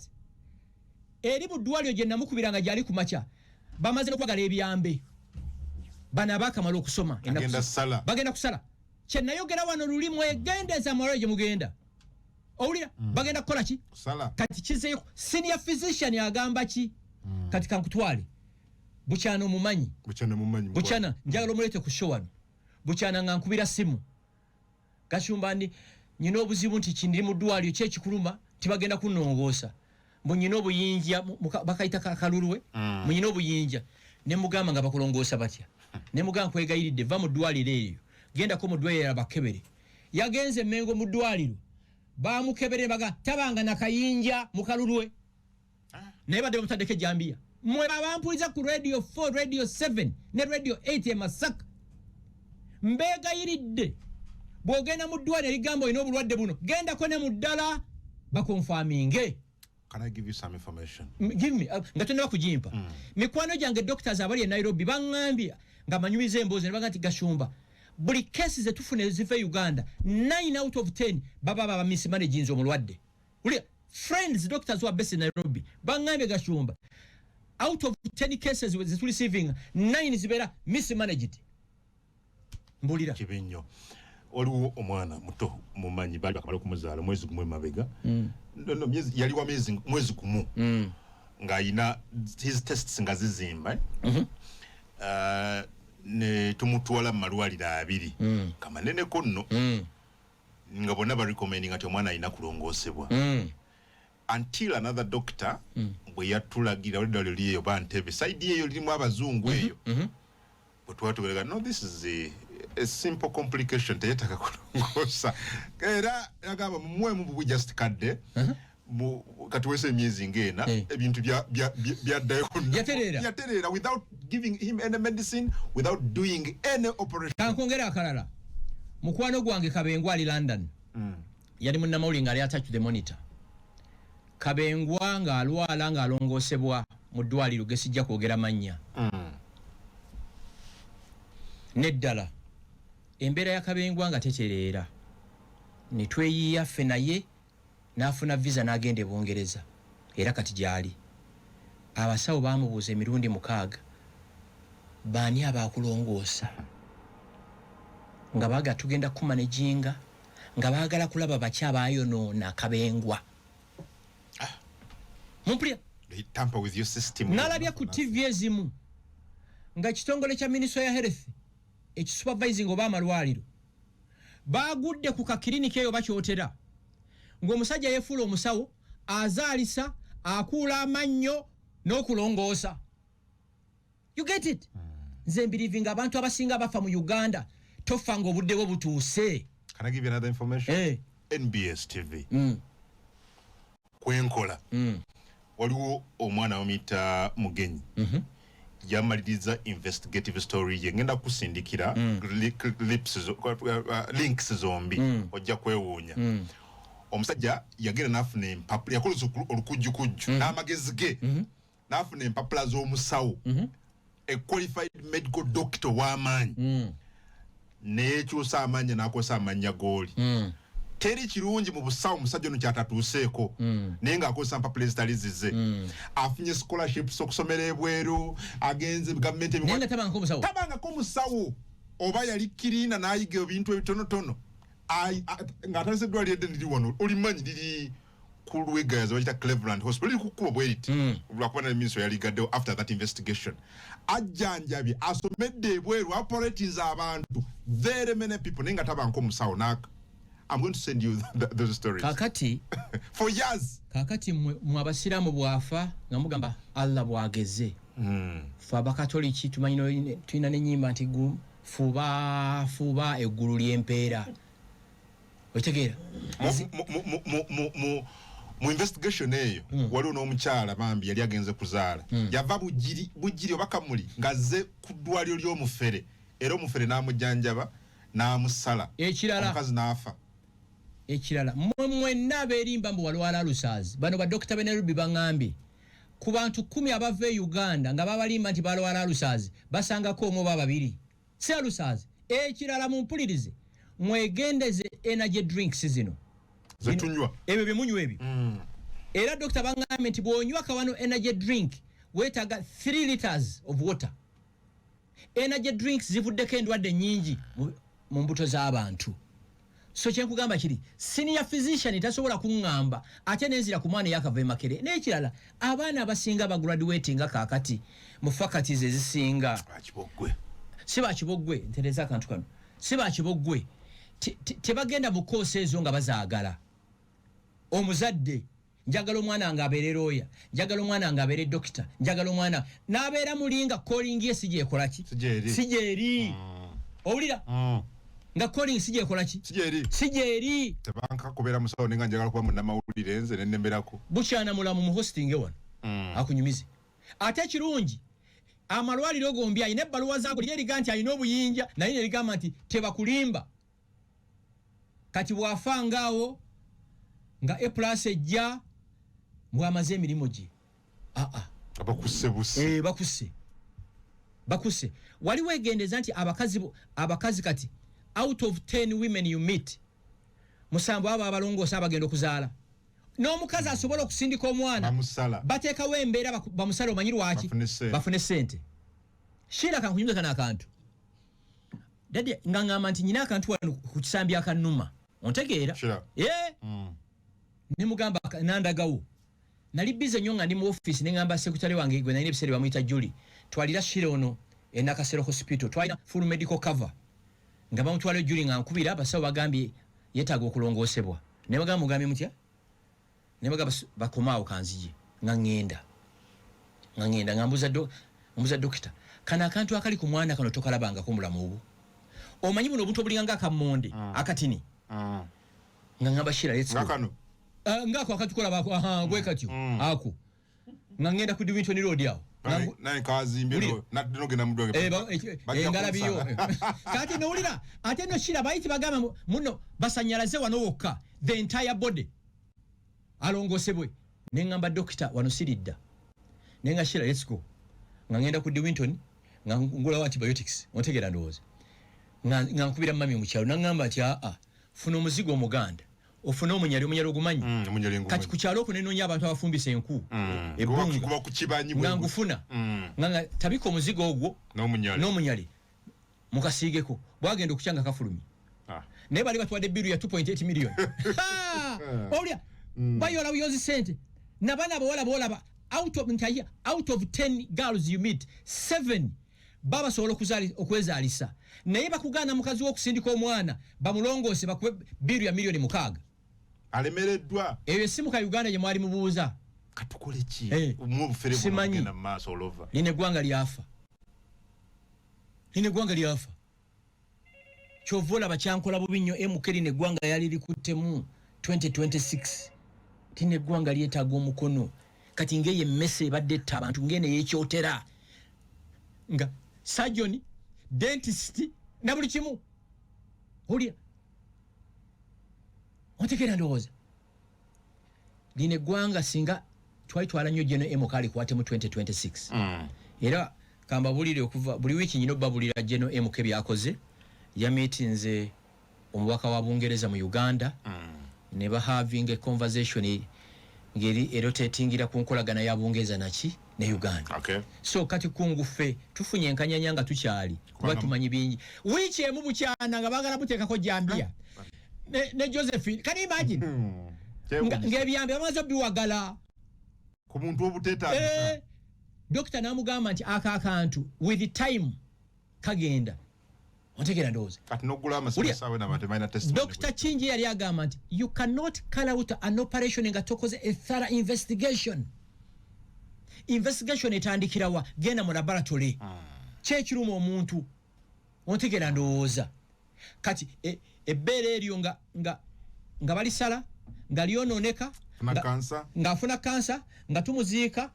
eri budwalyo je namukubiranga jali kumacha bamaze okwagala ebyambe bana bakamala okusoma bagenda kusala kyenayogera wano lulimu egendeza moroje mugenda owulira bagenda kukola ki kusala kati kizeyo senior physician agamba ki kati kankutwale bukyano mumanyi bukyana njagala omulete ku show wano bukyana nga nkubira simu gashumbandi nyina obuzibu nti kindiri mu ddwaliro kyekikuluma tibagenda kunongoosa munyina obuyinja bakayita kakalulwe munyina obuyinja ne mugamba nga bakulongoosa batya ne mugamba kwegayiridde va mu ddwaliro eyo genda ko mu ddwaliro bakebere yagenze mengo mu ddwaliro bamukebere baga tabanga nakayinja mukalulwe naye badde bamutaddeko ejambiya mwe babampuliza ku radio 4 radio 7 ne radio 8 e Masaka mbegayiridde bwogenda mu ddwaliro ligamba olina obulwadde buno genda ko ne mu ddala bakonfaminge. Can I give you some information? Give me nga tonna bakujimpa mikwano gyange doctors abali e Nairobi bangambye nga manyumize emboozi ne bagati gashumba buli cases etufune zive Uganda 9 out of 10 baba mismanaging omulwadde uli friends doctors who are based in Nairobi bangambye gashumba out of 10 cases with receiving 9 zibera mismanaged mbulira kibinyo oliwo omwana muto mumanyi bali bakamala okumuzaala mwezi gumwe mabega no yali wa mwezi gumu nga ina his tests nga zizimba ne tumutwala malwaliro abiri kama nene konno nga bonna ba recommending ati omwana ina kulongoosebwa until another doctor bwe yatulagira olidalo liyo bantebe side eyo lirimu abazungu eyo bwetwatubereka no this is a simple complication teyetaka kulongoosa era yagamba mumwemu just kadde kati wese emyezi ngena ebintu byaddayo yaterera without giving him any medicine, without doing any operation. Kankongera akalala mukwano gwange Kabengwa ali London yali munnamawulire nga ali attached to the monitor. Kabengwa nga alwala nga alongoosebwa mu ddwaliro gesijja kwogera mannya neddala embeera ya Kabengwa nga tetereera ne tweyiya ffe naye n'afuna visa n'agenda e Bungereza era kati gyali abasawo baamubuuza emirundi 6 baani abaakulongoosa nga baaga tugenda kumanaginga nga baagala kulaba baki abaayonoona Kabengwa mumpulira they tamper with your system nalabya ku TV ezimu nga kitongole kya Ministry ya Health ekisupervising oba amalwaliro bagudde ku kaklinika eyo bakyotera ng'omusajja yefuula omusawo azaalisa akuula amannyo n'okulongoosa. You get it? Nze mbirivinga abantu abasinga bafa mu Uganda tofa ng'obudde bwo butuuse. Can I give you another information? NBS TV. Kwenkola. Waliwo omwana omita Mugenyi. Yamaliriza investigative story ye ngenda kusindikira links zombi ojja kwewuunya. Omusajja yagenda n'afuna empapula yakoloza olukujjukujju n'amagezi ge n'afuna empapula z'omusawo a qualified medical doctor w'amaanyi neekyusa amanya n'akozesa amanya gooli. Teri kirungi mu busawo omusajja ono kyatatuuseeko naye ng'akozesa mpapula ezitali zize. Afunye scholarships okusomera ebweru agenze gavumenti tabangako omusawo oba yali kirina n'ayiga ebintu ebitonotono ng'atandise eddwaliro edde liri wano olimanyi liri ku Lwegayaza bakita Cleveland Hospital liri kukuba bweriti lwakuba na ministry yaligaddewo after that investigation. Ajjanjabye asomedde ebweru operating abantu very many people naye nga tabanko omusawo n'aka. I'm going to send you those stories. Kakati for years. Kakati mu abasiramu bwafa nga mugamba Allah bwageze. Fa bakatoliki tumanyi tulina n'ennyimba nti fuba eggulu ly'empeera. Otegeera? Mu investigation eyo waliwo n'omukyala bambi yali agenze kuzaala. Yava bugiri oba kamuli ng'azze ku ddwaliro ly'omufere era omufere n'amujjanjaba n'amusala. Ekirala omukazi n'afa. Ekirala mwenna abeerimba mbu walwala alusaazi bano badokita b'e Nairobi baŋŋambye ku bantu 10 abava e Uganda nga babalimba nti balwala alusaazi basangako omu oba babiri si alusaazi. Ekirala mumpulirize mwegendeze energy drinks zino zetunywa ebyo bye munywa ebyo era dokita baŋŋambye nti bw'onywa kawano energy drink weetaaga 3 liters of water. Energy drinks zivuddeko endwadde nnyingi mu mbuto z'abantu. So kyenkugamba kiri senior physician tasobola kuŋŋamba ate nenzira ku mwana yakava emakere. N'ekirala abaana abasinga bagraduating kakati mu faculties ezisinga si bakiboggwe ntereza akantu kano si bakiboggwe tebagenda mu course ezo nga bazaagala. Omuzadde njagala omwana nga abeere lawyer, njagala omwana nga abeere doctor, njagala omwana n'abeera mulinga calling ye sijeekola ki sijeeri owulira nga calling sijeekola ki sijeeri tebanka kubeera musawo nenga njagala kuba munnamawulire nze nennemerako bukyana mulamu mu hosting wano akunyumize. Ate kirungi amalwaliro gombi ayina ebbaluwa zaako lyeriga nti alina obuyinja naye nerigamba nti tebakulimba kati bwafangaawo nga A+ ejja bwamaze emirimu gye bakusse wali wegendeza nti abakazi kati out of 10 women you meet musambu abo abalongoosa abagenda okuzaala n'omukazi asobola okusindika omwana bateekawo embeera bamusala omanyi lwaki bafune ssente. Shira kankunyuza kana akantu dadi nga ngamba nti nyina akantu wano ku kisambi akannuma ontegeera ne mugamba nandagawo nali bize nnyo nga ndi mu office ne ngamba sekretary wange gwe nalina ebiseera bamuyita Julie twalira Shira ono Nakasero hospital twalina full medical cover nga bamutwala Julie nga nkubira abasawo bagambye yetaaga okulongoosebwa ne bagamba mugambye mutya ne bagamba bakomaawo kanzije nga ngenda ngambuza dokita kana akantu akali ku mwana kano tokalabangako mulamu obwo omanyi buno obuntu obulinganga akamonde akatini nga ngamba Shira let's go ngako akatukola bako gwe katyo ako nga ngenda ku Divinton Road yawo nani kazimbiro nadinogenda mudwage engalabiyo kati nowulira ate no Shira bayiti bagamba muno basanyalaze wano wokka the entire body alongosebwe nengamba dokita wano siridda nenga Shira let's go nga ngenda ku Divinton nga ngula antibiotics ontegera ndowooza nga nkubira mami mu kyalo nangamba ati funa omuzigo omuganda ofuna omunyali ogumanyi kati ku kyalo okunenoonya abantu abafumbisa enku ebbunga nga ngufuna nga tabika omuzigo ogwo n'omunyali mukasiigeko bwagenda okukyanga kafulumye naye bali batwadde biru ya 2.8 million olya bayola buyozi sente nabana abawala boolaba out of 10 girls you meet 7 baba sobola okwezaalisa naye bakugana mukazi w'okusindika omwana bamulongoose bakube biru ya milioni 6 alemereddwa eyo simu ka Uganda gye mwali mubuuza katukole ki mu bufere bw'ogenda maaso olova lino eggwanga lyafa kyovola bakyankola bubi nnyo MK lino eggwanga yali likuttemu 2026 lino eggwanga lyetaaga omukono kati ngeye emmese ebadde etta abantu ngene yeekyotera nga surgeon dentist na buli kimu olya otekera ndowooza lino eggwanga singa twalitwala nnyo General MK alikwate mu 2026 era kamba bulire okuva buli wiki nyino babulira General MK byakoze ya meetinze omubaka wa Bungereza mu Uganda ne ba having a conversation ngeri erotatingira ku nkolagana ya Bungereza naki ne Uganda. Okay. So kati kungufe tufunye enkanyanya nga tukyali kuba tumanyi bingi wiki emu bukyana nga bagala buteekako jambia ne Josephine can you imagine ngebyambe amaze biwagala ku muntu obuteta Dr. namugamba nti akantu with the time kagenda ontegera ndoza kati nogula amasomesa we n'abantu balina testimony. Dr. Chinji yali agamba nti you cannot call out an operation nga tokoze a thorough investigation etandikirawa genda mu laboratory kyekiruma omuntu ontegera ndoza kati ebbeere eryo nga balisala nga lyononeka ngafuna kansa nga tumuziika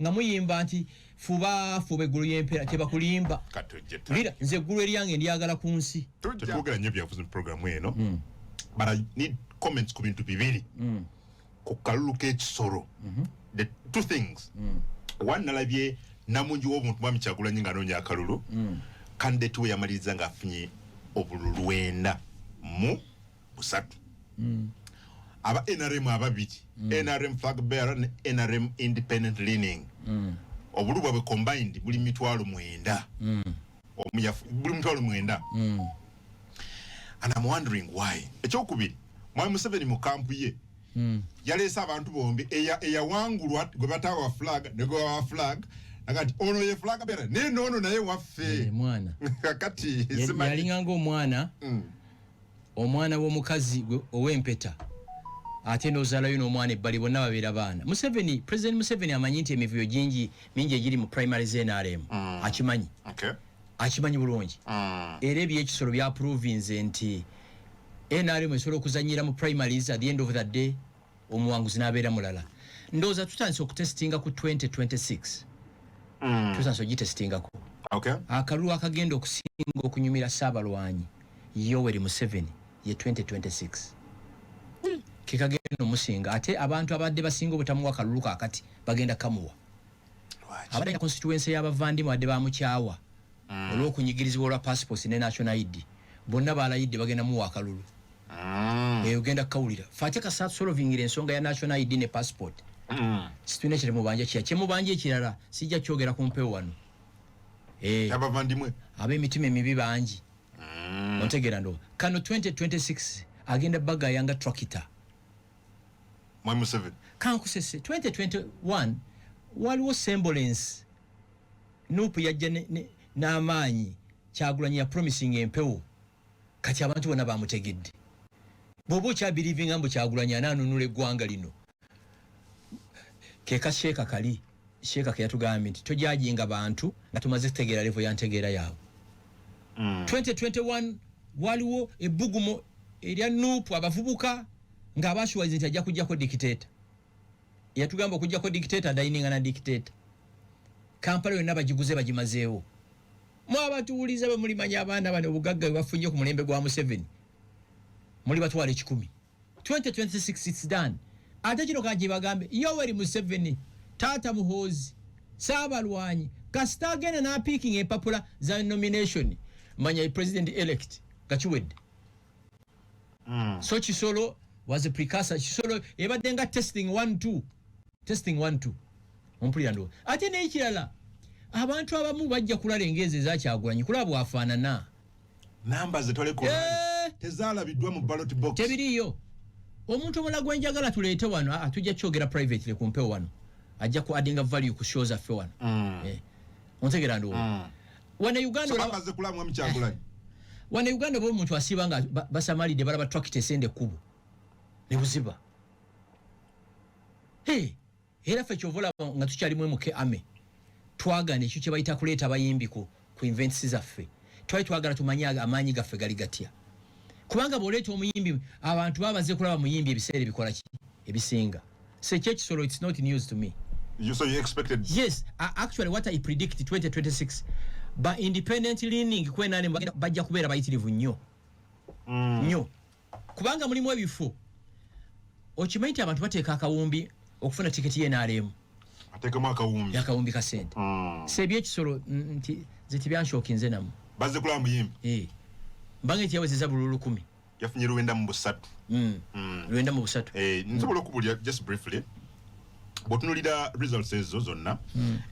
nga muyimba nti fuba eggulu y'empera tebakulimba lira nze eggulu eryange ndyagala ku nsi tetwogera nnyo byavuze mu programu eno but I need comments ku bintu bibiri ku kalulu k'ekisolo the two things one nalabye namungi w'omuntu mwami Kyagulanyi ng'anoonya akalulu candidate we yamaliriza ng'afunye obululu 93 aba NRM ababiri NRM flag bearer ne NRM independent leaning obulu bwe combined buli 900 buli 900 and I'm wondering why ekyokubiri Mwami Museveni mu kampu ye yalesa abantu bombi eyawangulwa gwe batawa flag ne gwe wa flag akati ono ye flag bearer ne nono naye waffe mwana kati yalinganga omwana w'omukazi ow'empeta ate n'ozaalayo n'omwana ebbali bonna babeera baana President Museveni amanyi nti emivuyo mingi egiri mu primary z'NRM akimanyi bulungi era ebyekisolo byaprovinze nti NRM esobola okuzanyira mu primaries at the end of the day omuwanguzi n'abeera mulala ndowooza tutandise okutestinga ku 2026 tutandise ogitestingako akalulu akagenda okusinga okunyumira Saabalwanyi Yoweri Museveni ye 2026 kikagenda omusinga ate abantu abadde basinga obutamuwa akalulu kakati bagenda kamuwa abadde constituency y'abavandimu badde bamukyawa olw'okunyigirizibwa olwa passports ne national ID bonna balayidde bagenda muwa akalulu ogenda kawulira fate kasa solving ensonga ya national ID ne passport situne kiri mubanja kyemubanja ekirala sijja kyogera ku mpewo wano abavandimwe ab'emitima emibi bangi ontegera ndo kano 2026 agenda baga yanga tractor Mwami Museveni kankusese 2021 waliwo semblance nupu yajja n'amaanyi Kyagulanyi ya promising empewo kati abantu bonna bamutegedde bw'oba okyabirivinga mbu Kyagulanyi anaanunula eggwanga lino keka sheeka ke yatugambye nti tojajinga bantu nga tumaze kutegeera levo ya ntegeera yaabwe 2021 waliwo ebbugumo erya nupu abavubuka ng'abashuwazi nti ajja kujjako dictator yatugamba okujjako dictator dayininga na dictator Kampala yonna bagiguze bagimazeewo mwabatuwuliza bwe mulimanya abaana bano obugagga bwe bafunye ku mulembe gwa Museveni muli batwala 10 2026 it's done ate kino kaje bagambe Yoweri Museveni Tata Muhoozi Saabalwanyi kasita agenda n'apiikinga empapula za nomination manya president elect kachiwedde so Kisolo was a precursor Kisolo ebadde nga testing 1-2 ompulira ndo ate n'ekirala abantu abamu bajja kulala engezi za Kyagulanyi kulaba afaanana numbers etoleko tezalabiddwa mu ballot box tebiriyo omuntu omulagwa njagala tuleete wano atujja kyogera privately ku mpewo wano ajja ku addinga value ku shows affe wano ontegera ndo wana Uganda bamaze kulamwa mchagulani wana Uganda bo muntu asibanga basamalide baraba tractor sende kubo ne buziba era fe chovola nga tukyali mu muke ame twagane ekyo kye bayita kuleeta abayimbi ku invents zaffe twagala tumanyaga amanyi gaffe gali gatya kubanga boleeta omuyimbi abantu babaze kulaba muyimbi ebiseera bikola ki ebisinga sekyekisoolo it's not news to me. So you expected? Yes, actually what I predict 2026 but independent leaning kwenane bajja kubeera bayitirivu nnyo nnyo kubanga mulimu ebifo okimanyi nti abantu bateeka akawumbi okufuna tiketi y'NRM ateekemu akawumbi yakawumbi ka sente sebyekisolo nti zitibyanshokinze namu bazze kulaba muyimbi mbanga nti yawezeza bululu 10 yafunye Luwenda mu busatu Luwenda mu busatu nsobola okubulya just briefly botunulira results ezo zonna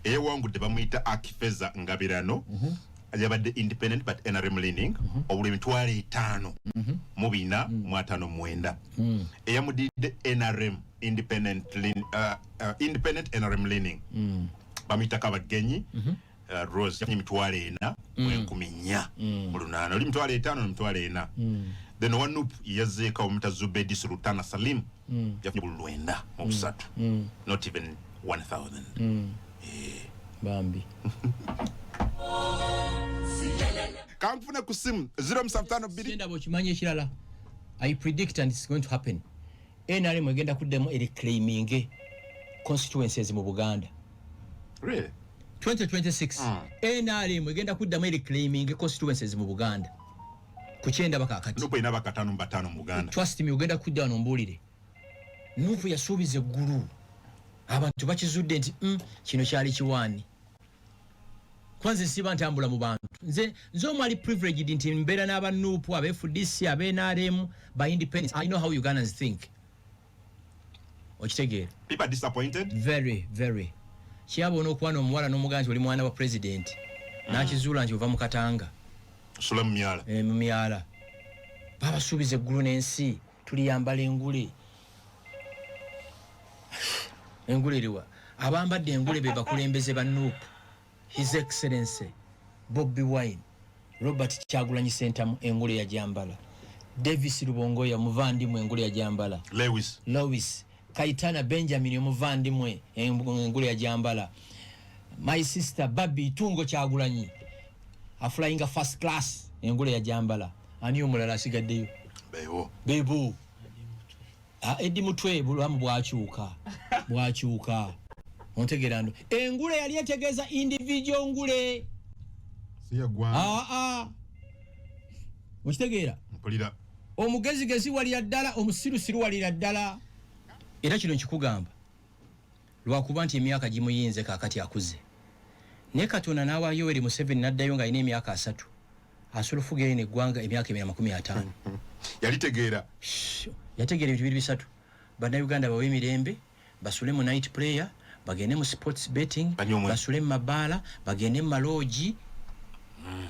eyawangudde bamuyita Akifeza Ngabirano yabadde independent but NRM leaning obuli 5 mu 459 eyamudidde NRM independent NRM leaning bamuyita Kabagenyi Rose yafunye 4 mu 8 oli 5 4 then Wanup yazeka omuta Zubedi Sultana Salim yafunye Luwenda mu busatu not even 1000 bambi kamfuna ku simu 052 ndabo kimanye kirala I predict and it's going to happen NRM egenda kuddemu reclaiming constituencies mu Buganda really 2026 NRM egenda kuddemu reclaiming constituencies mu Buganda kuchenda bakakati nupo ina bakatano mbatano mu Buganda trust me ugenda kudda wano mbulire nuvu yasuubiza eggulu abantu bakizudde nti kino kyali kiwaani kwanza siba ntambula mu bantu nze omwali privileged nti mbeera n'abanuupu aba-FDC aba-NRM by independence. I know how Ugandans think okitegeera people are disappointed very kyabona okuba n'omuwala n'omuganda nti oli mwana wa president n'akizuula nti ova mu Katanga sula mu myala mu myala babasuubiza eggulu n'ensi tuliyambala engule eriwa abambadde engule be bakulembeze ba Nuupu His Excellency Bobby Wine Robert Kyagulanyi Sentamu engule ya jambala Davis Rubongoya muvandimwe engule ya jambala Lewis Kaitana Benjamin muvandimwe engule ya jambala my sister Babi Tungo Kyagulanyi flying first class engule ya jambala ani omulala asigaddeyo bebo Edi Mutwe bulamu bwakyuka ontegerando engule yali etegeeza individual ngule siyagwa okitegeera mpulira omugezigezi walira ddala omusirusiru walira ddala era kino nkikugamba lwakuba nti emyaka gimuyinze kaakati akuze ne Katonda n'awa Yoweri Museveni n'addayo nga alina emyaka 3 asobola okufugira eno eggwanga emyaka 150 yalitegeera yategeera ebintu biri 3 bannayuganda bawe emirembe basule mu night prayer bagende mu sports betting basule mu mabaala bagende mu maloogi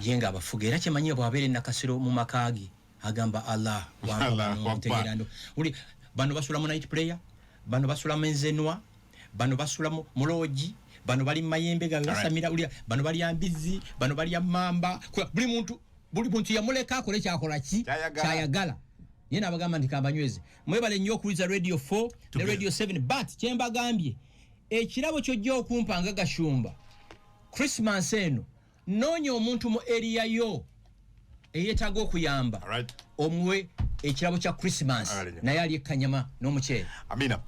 yenga abafuga era kyemanyi bwabeera nakasiro mu makaagi agamba Allah wantegerando uli bano basula mu night prayer bano basula mu enzenwa bano basula mu loogi bano bali mayembe gasamira uli bano bali ambizi bano bali amamba buli muntu yamuleka akole kyakola ki kyayagala yena abagamba ndi kambanyweze mwebale nnyo okuliza radio 4 ne radio 7 but kyembagambye ekirabo kyojja okumpanga gashumba Christmas eno noonya omuntu mu area yo eyetaaga okuyamba omuwe ekirabo kya Christmas naye ali ekkanyama n'omuceere amina